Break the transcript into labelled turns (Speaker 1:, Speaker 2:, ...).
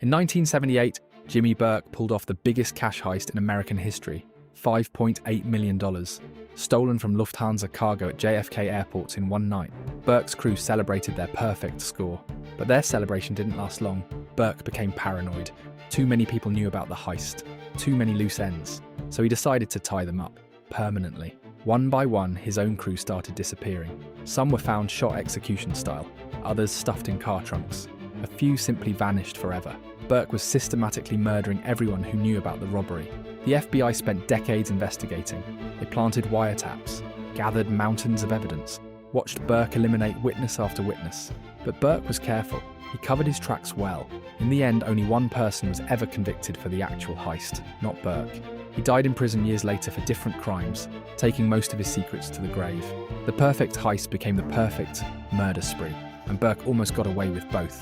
Speaker 1: In 1978, Jimmy Burke pulled off the biggest cash heist in American history, $5.8 million, stolen from Lufthansa cargo at JFK airports in one night. Burke's crew celebrated their perfect score, but their celebration didn't last long. Burke became paranoid. Too many people knew about the heist, too many loose ends, so he decided to tie them up, permanently. One by one, his own crew started disappearing. Some were found shot execution style, others stuffed in car trunks. A few simply vanished forever. Burke was systematically murdering everyone who knew about the robbery. The FBI spent decades investigating. They planted wiretaps, gathered mountains of evidence, watched Burke eliminate witness after witness. But Burke was careful. He covered his tracks well. In the end, only one person was ever convicted for the actual heist, not Burke. He died in prison years later for different crimes, taking most of his secrets to the grave. The perfect heist became the perfect murder spree, and Burke almost got away with both.